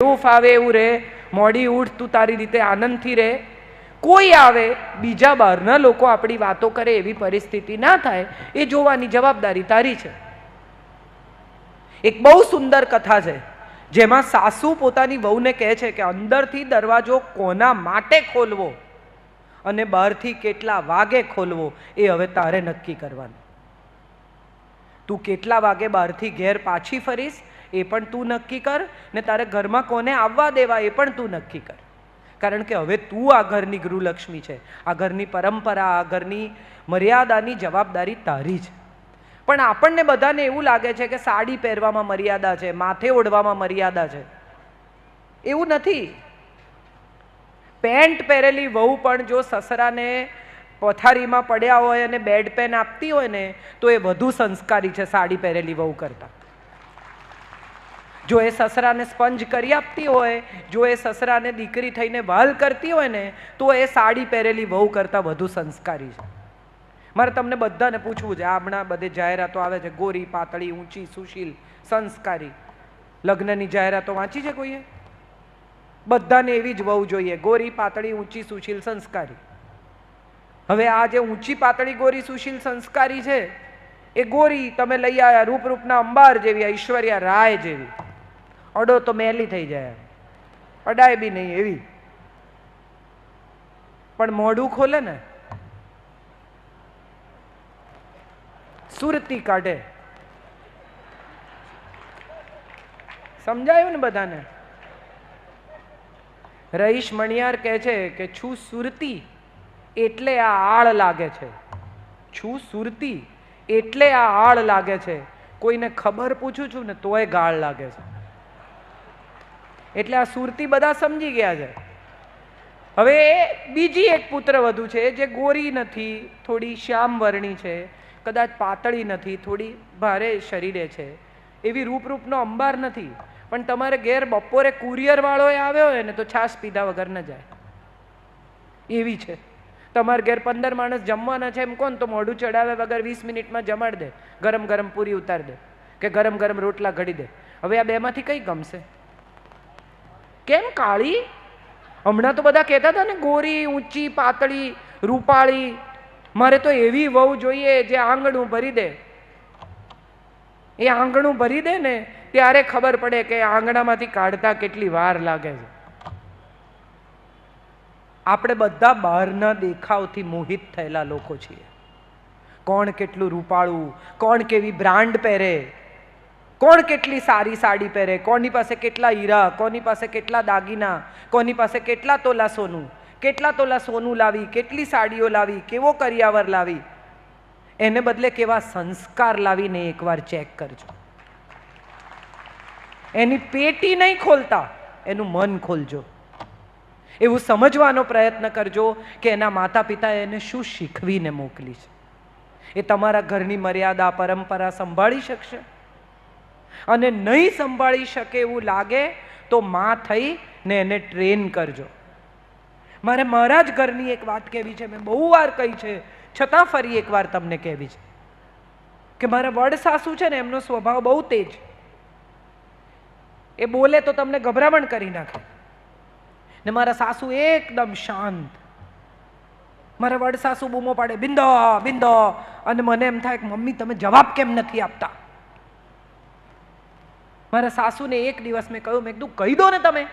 જેવું ફાવે એવું રહે, મોડી ઉઠ, તું તારી રીતે આનંદથી રહે. કોઈ આવે બીજા બહારના લોકો આપણી વાતો કરે એવી પરિસ્થિતિ ના થાય એ જોવાની જવાબદારી તારી છે. એક બહુ સુંદર કથા છે જેમાં સાસુ પોતાની વહુને કહે છે કે અંદરથી દરવાજો કોના માટે ખોલવો અને બહારથી કેટલા વાગે ખોલવો એ હવે તારે નક્કી કરવાનું. તું કેટલા વાગે બહારથી ઘેર પાછી ફરીશ એ પણ તું નક્કી કર, ને તારે ઘરમાં કોને આવવા દેવા એ પણ તું નક્કી કર. કારણ કે હવે તું આ ઘરની ગૃહલક્ષ્મી છે, આ ઘરની પરંપરા, આ ઘરની મર્યાદાની જવાબદારી તારી છે. પણ આપણને બધાને એવું લાગે છે કે સાડી પહેરવામાં મર્યાદા છે, માથે ઓઢવામાં મર્યાદા છે. એવું નથી. પેન્ટ પહેરેલી વહુ પણ જો સસરાને પથારીમાં પડ્યા હોય અને બેડ પેન આપતી હોય ને તો એ વધુ સંસ્કારી છે સાડી પહેરેલી વહુ કરતા. જો એ સસરાને સ્પંજ કરી આપતી હોય, જો એ સસરાને દીકરી થઈને વહાલ કરતી હોય ને તો એ સાડી પહેરેલી વહુ કરતાં વધુ સંસ્કારી છે. મારે તમને બધાને પૂછવું છે, હમણાં બધે જાહેરાતો આવે છે, ગોરી, પાતળી, ઊંચી, સુશીલ, સંસ્કારી. લગ્નની જાહેરાતો વાંચી છે કોઈએ? બધાને એવી જ વહુ જોઈએ, ગોરી, પાતળી, ઊંચી, સુશીલ, સંસ્કારી. હવે આ જે ઊંચી, પાતળી, ગોરી, સુશીલ, સંસ્કારી છે એ ગોરી તમે લઈ આવ્યા રૂપરૂપના અંબાર જેવી, ઐશ્વર્યા રાય જેવી, અડો તો મેલી થઈ જાય, અડાય બી નહીં એવી. પણ મોઢું ખોલે ને સુરતી કાઢે. સમજાયું ને બધાને? રહીશ મણિયાર કહે છે કે છું સુરતી એટલે આ આળ લાગે છે. છું સુરતી એટલે આ આળ લાગે છે. કોઈને ખબર પૂછું છું ને તોય ગાળ લાગે છે. એટલે આ સુરતી બધા સમજી ગયા છે. હવે બીજી એક પુત્ર વધુ છે જે ગોરી નથી, થોડી શ્યામ વર્ણી છે, કદાચ પાતળી નથી, થોડી ભારે શરીરે છે, એવી રૂપરૂપનો અંબાર નથી, પણ તમારે ઘેર બપોરે કુરિયર વાળો આવ્યો હોય ને તો છાશ પીધા વગર ન જાય એવી છે. તમારે ઘેર 15 માણસ જમવાના છે એમ કોણ તો મોઢું ચડાવે વગર 20 મિનિટમાં જમાડ દે, ગરમ ગરમ પૂરી ઉતાર દે કે ગરમ ગરમ રોટલા ઘડી દે. હવે આ બેમાંથી કઈ ગમશે? કેમ કાળી? હમણાં તો બધા કહેતા હતા ને ગોરી, ઊંચી, પાતળી, રૂપાળી. મારે તો એવી વહુ જોઈએ જે આંગણું ભરી દે. એ આંગણું ભરી દે ને ત્યારે ખબર પડે કે આંગણામાંથી કાઢતા કેટલી વાર લાગે છે. આપણે બધા બહારના દેખાવથી મોહિત થયેલા લોકો છીએ. કોણ કેટલું રૂપાળું, કોણ કેવી બ્રાન્ડ પહેરે, કોણ કેટલી સારી સાડી પહેરે, કોની પાસે કેટલા હીરા, કોની પાસે કેટલા દાગીના, કોની પાસે કેટલા તોલા સોનું, કેટલા તોલા સોનું લાવી, કેટલી સાડીઓ લાવી, કેવો કરિયાવર લાવી. એને બદલે કેવા સંસ્કાર લાવીને એકવાર ચેક કરજો. એની પેટી નહીં ખોલતા, એનું મન ખોલજો. એવું સમજવાનો પ્રયત્ન કરજો કે એના માતા પિતા એને શું શીખવીને મોકલી છે. એ તમારા ઘરની મર્યાદા, પરંપરા સંભાળી શકશે? અને નહીં સંભાળી શકે એવું લાગે તો માં થઈ ને એને ટ્રેન કરજો. મારે મારા જ ઘરની એક વાત કહેવી છે, મેં બહુ વાર કહી છે છતાં ફરી એકવાર તમને કહેવી છે કે મારા વડ સાસુ છે ને એમનો સ્વભાવ બહુ તેજ. એ બોલે તો તમને ગભરામણ કરી નાખે. ને મારા સાસુ એકદમ શાંત. મારા વડ સાસુ બૂમો પાડે બિંદો બિંદો, અને મને એમ થાય કે મમ્મી તમે જવાબ કેમ નથી આપતા. મારા સાસુને એક દિવસ મેં કહ્યું, મેં કીધું કહી દો ને તમે.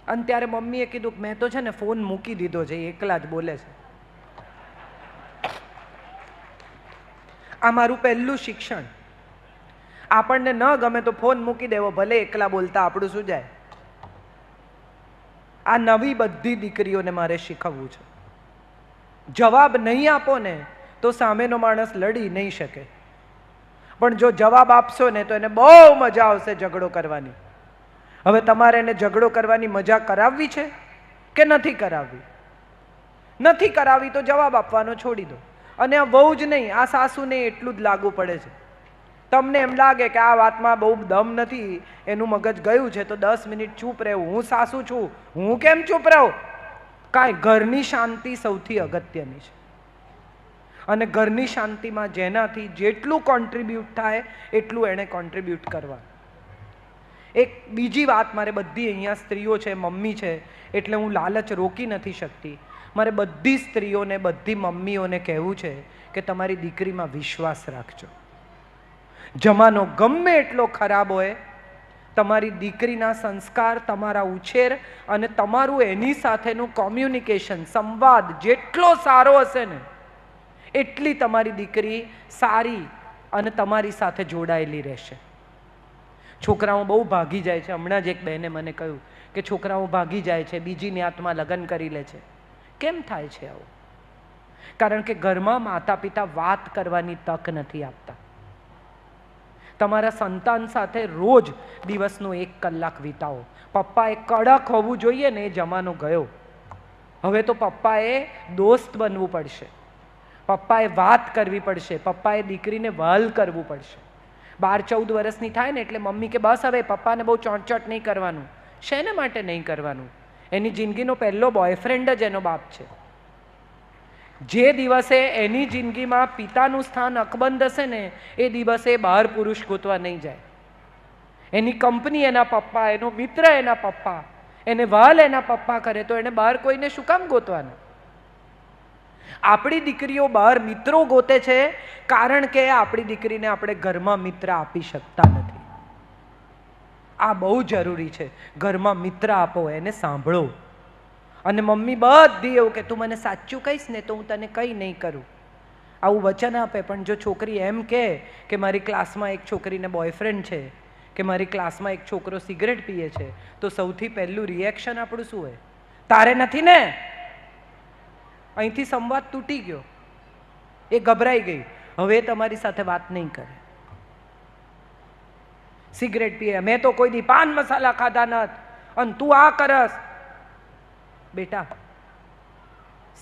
અને ત્યારે મમ્મીએ કીધું મેં તો છે ને ફોન મૂકી દીધો છે, એકલા જ બોલે છે. આ મારું પહેલું શિક્ષણ. આપણને ન ગમે તો ફોન મૂકી દેવો, ભલે એકલા બોલતા, આપણું શું જાય. આ નવી બધી દીકરીઓને મારે શીખવવું છે. જવાબ નહીં આપો ને તો સામેનો માણસ લડી નહીં શકે, પણ જો જવાબ આપશો ને તો એને બહુ મજા આવશે ઝઘડો કરવાની. હવે તમારે એને ઝઘડો કરવાની મજા કરાવવી છે કે નથી કરાવવી? નથી કરાવી તો જવાબ આપવાનો છોડી દો. અને આ બહુ જ નહીં, આ સાસુને એટલું જ લાગુ પડે છે. તમને એમ લાગે કે આ વાતમાં બહુ દમ નથી, એનું મગજ ગયું છે, તો 10 મિનિટ ચૂપ રહેવું. હું સાસુ છું, હું કેમ ચૂપ રહું? કાંઈ, ઘરની શાંતિ સૌથી અગત્યની છે. અને ઘરની શાંતિમાં જેનાથી જેટલું કોન્ટ્રીબ્યુટ થાય એટલું એણે કોન્ટ્રીબ્યુટ કરવા. એક બીજી વાત, મારે બધી અહીંયા સ્ત્રીઓ છે, મમ્મી છે, એટલે હું લાલચ રોકી નથી શકતી. મારે બધી સ્ત્રીઓને, બધી મમ્મીઓને કહેવું છે કે તમારી દીકરીમાં વિશ્વાસ રાખજો. જમાનો ગમે એટલો ખરાબ હોય, તમારી દીકરીના સંસ્કાર, તમારા ઉછેર અને તમારું એની સાથેનું કોમ્યુનિકેશન, સંવાદ જેટલો સારો હશે ને, એટલી તમારી દીકરી સારી અને તમારી સાથે જોડાયેલી રહેશે. છોકરાઓ બહુ ભાગી જાય છે. હમણાં જ એક બહેને મને કહ્યું કે છોકરાઓ ભાગી જાય છે, બીજી ન્યાતમાં લગ્ન કરી લે છે. કેમ થાય છે આવું? કારણ કે ઘરમાં માતા પિતા વાત કરવાની તક નથી આપતા. તમારા સંતાન સાથે રોજ દિવસનો 1 કલાક વિતાવો. પપ્પાએ કડક હોવું જોઈએ ને, એ જમાનો ગયો. હવે તો પપ્પાએ દોસ્ત બનવું પડશે, પપ્પાએ વાત કરવી પડશે, પપ્પાએ દીકરીને વહાલ કરવું પડશે. 12-14 વર્ષની થાય ને એટલે મમ્મી કે બસ હવે પપ્પાને બહુ ચોંટચોટ નહીં કરવાનું. શેને માટે નહીં કરવાનું? એની જિંદગીનો પહેલો બોયફ્રેન્ડ જ એનો બાપ છે. જે દિવસે એની જિંદગીમાં પિતાનું સ્થાન અકબંધ હશે ને, એ દિવસે બહાર પુરુષ ગોતવા નહીં જાય. એની કંપની એના પપ્પા, એનો મિત્ર એના પપ્પા, એને વહાલ એના પપ્પા કરે તો એને બહાર કોઈને શું કામ ગોતવાના? આપણી દીકરીઓ બહાર મિત્રો ગોતે છે કારણ કે આપણી દીકરીને આપણે ઘરમાં મિત્ર આપી શકતા નથી. આ બહુ જરૂરી છે. ઘરમાં મિત્ર આપો, એને સાંભળો. અને મમ્મી બધી એવું કે તું મને સાચું કહીશ ને તો હું તને કંઈ નહીં કરું, આવું વચન આપે. પણ જો છોકરી એમ કે મારી ક્લાસમાં એક છોકરીને બોયફ્રેન્ડ છે, કે મારી ક્લાસમાં એક છોકરો સિગરેટ પીએ છે, તો સૌથી પહેલું રિએક્શન આપણું શું હોય? તારે નથી ને? અહીંથી સંવાદ તૂટી ગયો. એ ગભરાઈ ગઈ, હવે તમારી સાથે વાત નહીં કરે. સિગરેટ પીએ, મેં તો કોઈ દી પાન મસાલા ખાધા નથી અને તું આ કરસ. બેટા,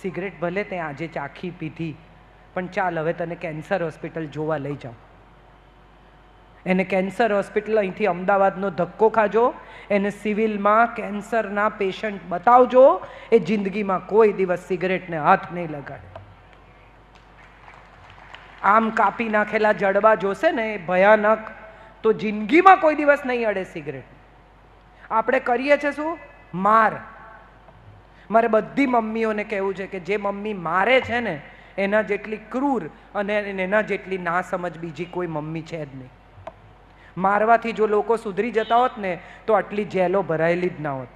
સિગરેટ ભલે તે આજે ચાખી પીધી, પણ ચાલ હવે તને કેન્સર હોસ્પિટલ જોવા લઈ જાઉં. એને કેન્સર હોસ્પિટલ અહીંથી અમદાવાદનો ધક્કો ખાજો, એને સિવિલમાં કેન્સરના પેશન્ટ બતાવજો. એ જિંદગીમાં કોઈ દિવસ સિગરેટને હાથ નહીં લગાડે. આમ કાપી નાખેલા જડબા જોશે ને, એ ભયાનક, તો જિંદગીમાં કોઈ દિવસ નહીં અડે સિગરેટ. આપણે કરીએ છીએ શું? માર. મારે બધી મમ્મીઓને કહેવું છે કે જે મમ્મી મારે છે ને, એના જેટલી ક્રૂર અને એના જેટલી ના સમજ બીજી કોઈ મમ્મી છે જ નહીં. મારવાથી જો લોકો સુધરી જતા હોત ને તો આટલી જેલો ભરાયેલી જ ના હોત.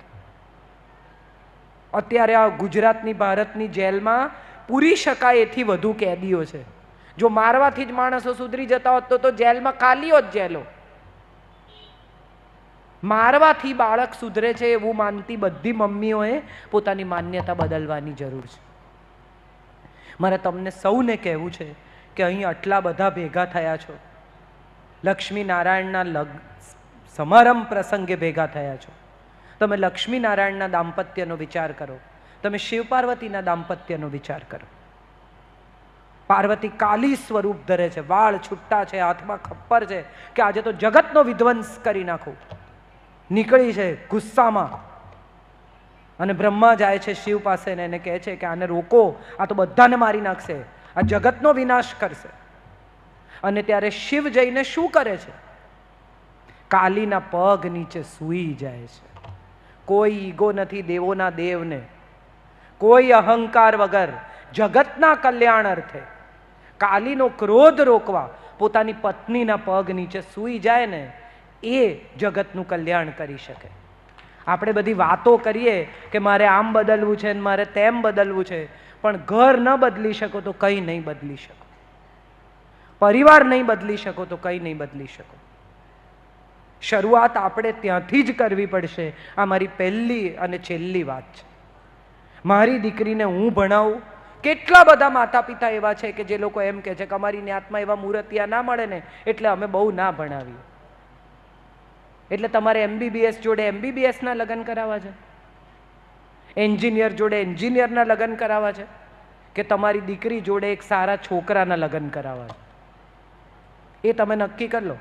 અત્યારે આ ગુજરાતની, ભારતની જેલમાં પૂરી શકાય એથી વધુ કેદીઓ છે. જો મારવાથી જ માણસો સુધરી જતા હોત તો જેલમાં ખાલી હોત જેલો. મારવાથી બાળક સુધરે છે એવું માનતી બધી મમ્મીઓએ પોતાની માન્યતા બદલવાની જરૂર છે. મારે તમને સૌને કહેવું છે કે અહીં આટલા બધા ભેગા થયા છો, લક્ષ્મી નારાયણના સમારંભ પ્રસંગે ભેગા થયા છો. તમે લક્ષ્મી નારાયણના દાંપત્યનો વિચાર કરો, તમે શિવ પાર્વતીના દાંપત્યનો વિચાર કરો. પાર્વતી કાલી સ્વરૂપ ધરે છે, વાળ છૂટા છે, હાથમાં ખપ્પર છે કે આજે તો જગતનો વિધ્વંસ કરી નાખો. નીકળી છે ગુસ્સામાં અને બ્રહ્મા જાય છે શિવ પાસે ને એને કહે છે કે આને રોકો, આ તો બધાને મારી નાખશે, આ જગતનો વિનાશ કરશે. અને ત્યારે શિવ જઈને શું કરે છે? કાલીના પગ નીચે સૂઈ જાય છે. કોઈ ઈગો નથી દેવોના દેવને, કોઈ અહંકાર વગર, જગતના કલ્યાણ અર્થે કાલીનો ક્રોધ રોકવા પોતાની પત્નીના પગ નીચે સૂઈ જાય ને, એ જગતનું કલ્યાણ કરી શકે. આપણે બધી વાતો કરીએ કે મારે આમ બદલવું છે ને મારે તેમ બદલવું છે, પણ ઘર ન બદલી શકો તો કંઈ નહીં બદલી શકો, પરિવાર નહીં બદલી શકો તો કંઈ નહીં બદલી શકો. શરૂઆત આપણે ત્યાંથી જ કરવી પડશે. આ મારી પહેલી અને છેલ્લી વાત છે. મારી દીકરીને હું ભણાવું. કેટલા બધા માતા પિતા એવા છે કે જે લોકો એમ કહે છે કે અમારી ન્યાતમાં એવા મૂર્તિયા ના મળે ને એટલે અમે બહુ ના ભણાવીએ. એટલે તમારે MBBS જોડે MBBSના લગ્ન કરાવવા છે, એન્જિનિયર જોડે એન્જિનિયરના લગ્ન કરાવવા છે, કે તમારી દીકરી જોડે એક સારા છોકરાના લગ્ન કરાવવા છે? એ તમે નક્કી કરી લો.